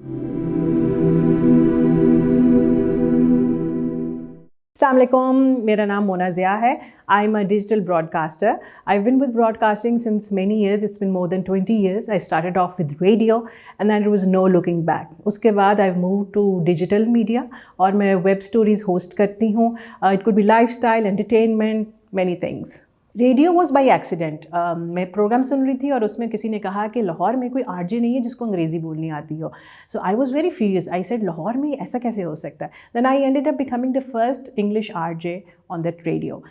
अस्सलाम वालेकुम, मेरा नाम मोना ज़िया है. I am a digital broadcaster. I've been with broadcasting since many years. It's been more than 20 years. I started off with radio and then there was no looking back. उसके बाद I've moved to digital media और मैं web stories host करती हूँ. It could be lifestyle, entertainment, many things. Radio was by accident. मैं programme सुन रही थी और उसमें किसी ने कहा कि लाहौर में कोई आरजे नहीं है जिसको अंग्रेज़ी बोलनी आती हो. So I was very furious. I said Lahore में ऐसा कैसे हो सकता है. Then I ended up becoming the first English RJ on that radio.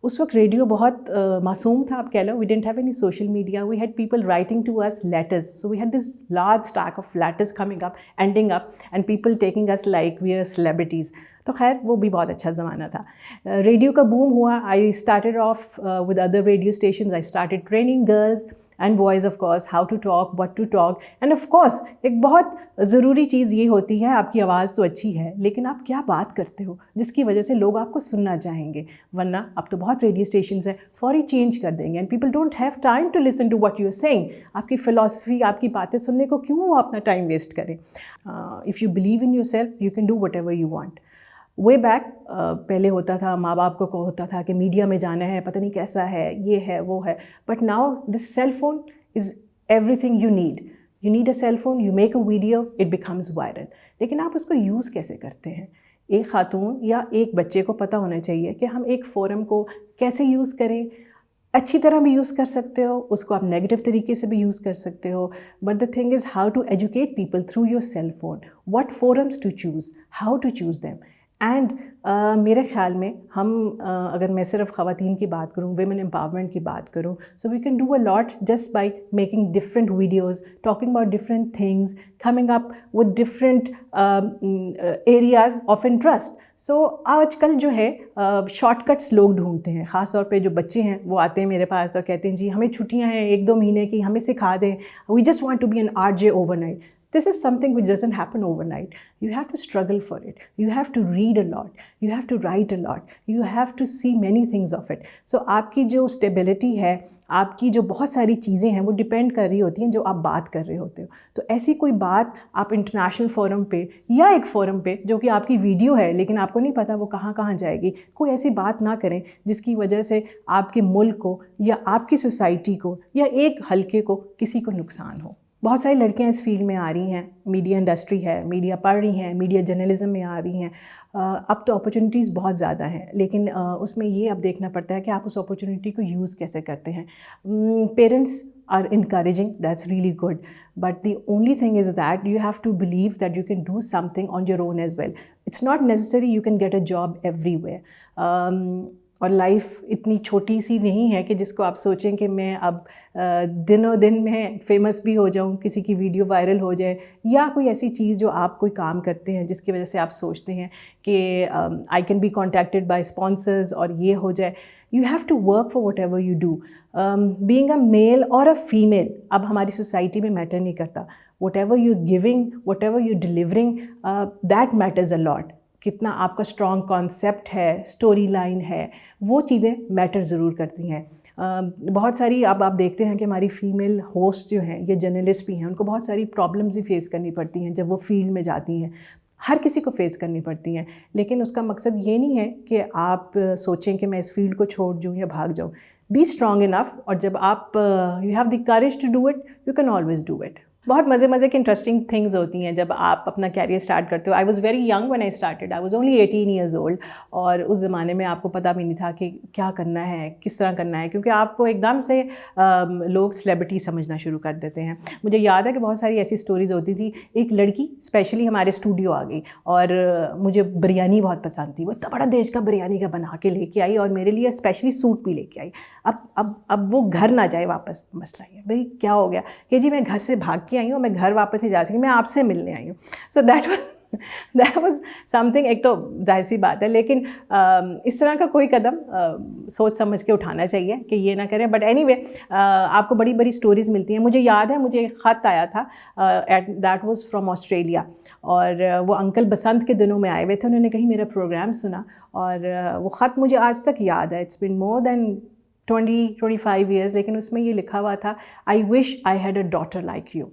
उस वक्त रेडियो बहुत मासूम था, आप कह लो. We didn't have any social media. We had people writing to us letters. So we had this large stack of letters coming up, ending up, and people taking us like we are celebrities. तो खैर वो भी बहुत अच्छा ज़माना था. Radio का boom हुआ. I started off with other radio stations. I started training girls and boys of course how to talk, what to talk. And of course एक बहुत ज़रूरी चीज़ ये होती है, आपकी आवाज़ तो अच्छी है लेकिन आप क्या बात करते हो जिसकी वजह से लोग आपको सुनना चाहेंगे. वरना अब तो बहुत रेडियो स्टेशंस हैं, फौरी चेंज कर देंगे. And people don't have time to listen to what you are saying. आपकी फ़िलॉसफी, आपकी बातें सुनने को क्यों वो अपना टाइम वेस्ट करें. If you believe in yourself you can do whatever you want. Way back पहले होता था, माँ बाप को होता था कि मीडिया में जाना है, पता नहीं कैसा है, ये है वो है. But now this cell phone is everything you need. You need a cell phone, you make a video, it becomes viral. लेकिन आप उसको यूज़ कैसे करते हैं. एक खातून या एक बच्चे को पता होना चाहिए कि हम एक फ़ोरम को कैसे यूज़ करें. अच्छी तरह भी यूज़ कर सकते हो, उसको आप नेगेटिव तरीके से भी यूज़ कर सकते हो. But the thing is how to educate people through your cell phone. What forums to choose, how to choose them. And मेरे ख़्याल में हम अगर मैं सिर्फ ख़वातीन की बात करूँ, वेमेन एम्पावरमेंट की बात करूँ, so we can do a lot just by making different videos, talking about different things, coming up with different areas of interest. So आजकल जो है शॉर्टकट्स लोग ढूंढते हैं. ख़ास तौर पे जो बच्चे हैं वो आते हैं मेरे पास और कहते हैं जी हमें छुट्टियां हैं 1-2 महीने की, हमें सिखा दें. We just want to be an RJ overnight. This is something which doesn't happen overnight. You have to struggle for it. You have to read a lot. You have to write a lot. You have to see many things of it. So आपकी जो stability है, आपकी जो बहुत सारी चीज़ें हैं वो डिपेंड कर रही होती हैं जो आप बात कर रहे होते हो. तो ऐसी कोई बात आप इंटरनेशनल फोरम पे या एक फ़ोरम पे जो कि आपकी वीडियो है लेकिन आपको नहीं पता वो कहाँ कहाँ जाएगी, कोई ऐसी बात ना करें जिसकी वजह से आपके मुल्क को या आपकी सोसाइटी को या एक हलके को किसी को नुकसान हो. बहुत सारी लड़कियां इस फील्ड में आ रही हैं. मीडिया इंडस्ट्री है, मीडिया पढ़ रही हैं, मीडिया जर्नलिज्म में आ रही हैं. अब तो अपॉर्चुनिटीज़ बहुत ज़्यादा हैं लेकिन उसमें ये अब देखना पड़ता है कि आप उस अपॉर्चुनिटी को यूज़ कैसे करते हैं. Parents are encouraging, that's really good, but the only thing is that you have to believe that you can do something on your own as well. It's not necessary you can get a job everywhere. और life इतनी छोटी सी नहीं है कि जिसको आप सोचें कि मैं अब दिनों दिन में फ़ेमस भी हो जाऊं, किसी की वीडियो वायरल हो जाए, या कोई ऐसी चीज़ जो आप कोई काम करते हैं जिसकी वजह से आप सोचते हैं कि I can be contacted by sponsors और ये हो जाए. You have to work for whatever you do. Being a male और अ फीमेल अब हमारी सोसाइटी में मैटर नहीं करता. What ever you giving, what ever you delivering, that matters a lot. कितना आपका स्ट्रॉन्ग कॉन्सेप्ट है, स्टोरी लाइन है, वो चीज़ें मैटर ज़रूर करती हैं. बहुत सारी अब आप देखते हैं कि हमारी फ़ीमेल होस्ट जो हैं, ये जर्नलिस्ट भी हैं, उनको बहुत सारी प्रॉब्लम्स भी फेस करनी पड़ती हैं जब वो फील्ड में जाती हैं. हर किसी को फेस करनी पड़ती हैं लेकिन उसका मकसद ये नहीं है कि आप सोचें कि मैं इस फील्ड को छोड़ दूँ या भाग जाऊँ. बी स्ट्रॉन्ग इनफ, और जब आप you have the courage to do it, you can always do it. बहुत मज़े की इंटरेस्टिंग थिंग्स होती हैं जब आप अपना कैरियर स्टार्ट करते हो. I was very young when I started. I was only 18 years old. और उस ज़माने में आपको पता भी नहीं था कि क्या करना है, किस तरह करना है, क्योंकि आपको एकदम से लोग सेलिब्रिटी समझना शुरू कर देते हैं. मुझे याद है कि बहुत सारी ऐसी स्टोरीज़ होती थी. एक लड़की स्पेशली हमारे स्टूडियो आ गई और मुझे बिरयानी बहुत पसंद थी. वो इतना बड़ा देश का बिरयानी का बना के लेके आई और मेरे लिए स्पेशली सूट भी लेके आई. अब वो घर ना जाए वापस. मसला ये भाई क्या हो गया कि जी मैं घर से भाग के आई हूँ, मैं घर वापस नहीं जा सकी, मैं आपसे मिलने आई हूँ. सो दैट वाज समथिंग. एक तो जाहिर सी बात है लेकिन इस तरह का कोई कदम सोच समझ के उठाना चाहिए कि ये ना करें. बट एनीवे आपको बड़ी बड़ी स्टोरीज़ मिलती हैं. मुझे याद है मुझे एक ख़त आया था, दैट वाज फ्रॉम ऑस्ट्रेलिया, और वो अंकल बसंत के दिनों में आए हुए थे. उन्होंने कहीं मेरा प्रोग्राम सुना और वो ख़त मुझे आज तक याद है. It's been more than 20-25 years, लेकिन उसमें ये लिखा हुआ था, I wish I had a daughter like you.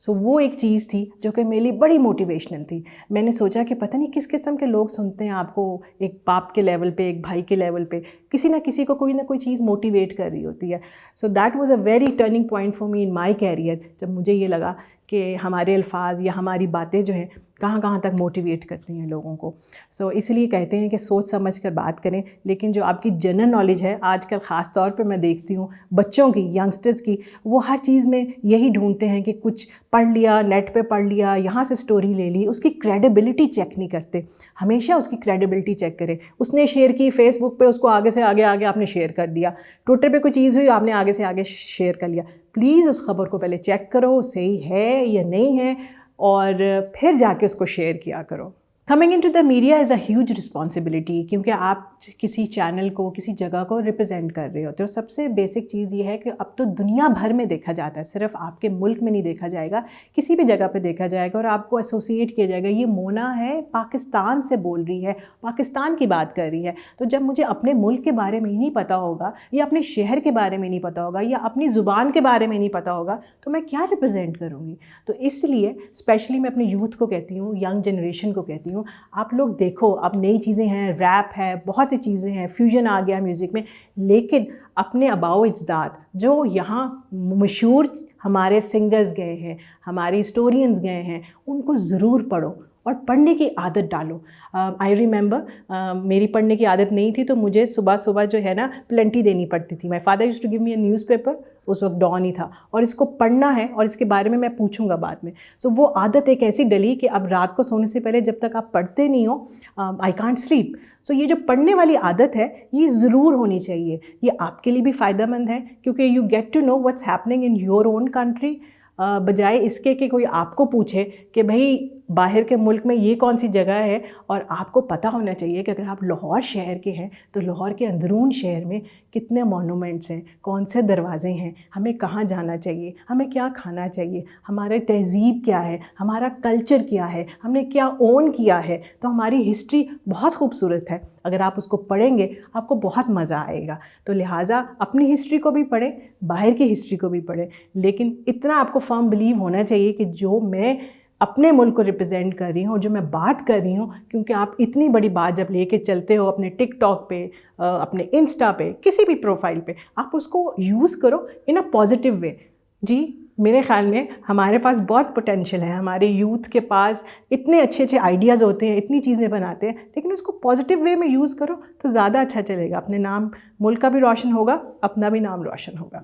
So वो एक चीज़ थी जो कि मेरे लिए बड़ी मोटिवेशनल थी. मैंने सोचा कि पता नहीं किस किस्म के लोग सुनते हैं आपको, एक बाप के लेवल पे, एक भाई के लेवल पे, किसी ना किसी को कोई ना कोई चीज़ मोटिवेट कर रही होती है. So that was a very turning point for me in my career, जब मुझे ये लगा कि हमारे अल्फाज या हमारी बातें जो हैं कहाँ कहाँ तक मोटिवेट करती हैं लोगों को. सो इसलिए कहते हैं कि सोच समझ कर बात करें. लेकिन जो आपकी जनरल नॉलेज है आजकल ख़ास तौर पे मैं देखती हूँ बच्चों की, यंगस्टर्स की, वो हर चीज़ में यही ढूंढते हैं कि कुछ पढ़ लिया, नेट पे पढ़ लिया, यहाँ से स्टोरी ले ली, उसकी क्रेडिबिलिटी चेक नहीं करते. हमेशा उसकी क्रेडिबिलिटी चेक करें. उसने शेयर की फेसबुक पे, उसको आगे से आगे आपने शेयर कर दिया. ट्विटर पे कोई चीज़ हुई, आपने आगे से आगे शेयर कर लिया. प्लीज़ उस खबर को पहले चेक करो सही है या नहीं है, और फिर जाके उसको शेयर किया करो. Coming into the media is a huge responsibility, क्योंकि आप किसी चैनल को, किसी जगह को रिप्रेजेंट कर रहे होते हो. सबसे बेसिक चीज़ ये है कि अब तो दुनिया भर में देखा जाता है, सिर्फ आपके मुल्क में नहीं देखा जाएगा, किसी भी जगह पे देखा जाएगा और आपको एसोसिएट किया जाएगा. ये मोना है पाकिस्तान से बोल रही है, पाकिस्तान की बात कर रही है. तो जब मुझे अपने मुल्क के बारे में ही नहीं पता होगा, या अपने शहर के बारे में नहीं पता होगा, या अपनी ज़ुबान के बारे में नहीं पता होगा, तो मैं क्या रिप्रेजेंट करूँगी. तो इसलिए स्पेशली मैं अपने यूथ को कहती हूँ, यंग जनरेशन को कहती हूँ, आप लोग देखो अब नई चीज़ें हैं, रैप है, बहुत सी चीज़ें हैं, फ्यूजन आ गया म्यूज़िक में, लेकिन अपने अबाओ इज़्दाद जो यहाँ मशहूर हमारे सिंगर्स गए हैं, हमारे हिस्टोरियंस गए हैं, उनको ज़रूर पढ़ो और पढ़ने की आदत डालो. आई रिमेंबर मेरी पढ़ने की आदत नहीं थी, तो मुझे सुबह सुबह जो है ना प्लेंटी देनी पड़ती थी. My father used to give me a newspaper, उस वक्त डॉन ही था, और इसको पढ़ना है और इसके बारे में मैं पूछूंगा बाद में. सो वो आदत एक ऐसी डली कि अब रात को सोने से पहले जब तक आप पढ़ते नहीं हो, आई कांट स्लीप. सो ये जो पढ़ने वाली आदत है ये ज़रूर होनी चाहिए. ये आपके लिए भी फ़ायदेमंद है, क्योंकि you get to know what's happening in your own country, बजाय इसके कि कोई आपको पूछे कि भाई बाहर के मुल्क में ये कौन सी जगह है. और आपको पता होना चाहिए कि अगर आप लाहौर शहर के हैं तो लाहौर के अंदरून शहर में कितने मोनूमेंट्स हैं, कौन से दरवाज़े हैं, हमें कहाँ जाना चाहिए, हमें क्या खाना चाहिए, हमारे तहज़ीब क्या है, हमारा कल्चर क्या है, हमने क्या ओन किया है. तो हमारी हिस्ट्री बहुत खूबसूरत है. अगर आप उसको पढ़ेंगे आपको बहुत मज़ा आएगा. तो लिहाजा अपनी हिस्ट्री को भी पढ़ें, बाहर की हिस्ट्री को भी पढ़ें, लेकिन इतना आपको फर्म बिलीव होना चाहिए कि जो मैं अपने मुल्क को रिप्रेजेंट कर रही हूँ, जो मैं बात कर रही हूँ, क्योंकि आप इतनी बड़ी बात जब लेके चलते हो अपने टिकटॉक पे, अपने इंस्टा पे, किसी भी प्रोफाइल पे, आप उसको यूज़ करो इन अ पॉजिटिव वे. जी मेरे ख़्याल में हमारे पास बहुत पोटेंशियल है, हमारे यूथ के पास इतने अच्छे अच्छे आइडियाज़ होते हैं, इतनी चीज़ें बनाते हैं, लेकिन उसको पॉजिटिव वे में यूज़ करो तो ज़्यादा अच्छा चलेगा. अपने नाम, मुल्क का भी रोशन होगा, अपना भी नाम रोशन होगा.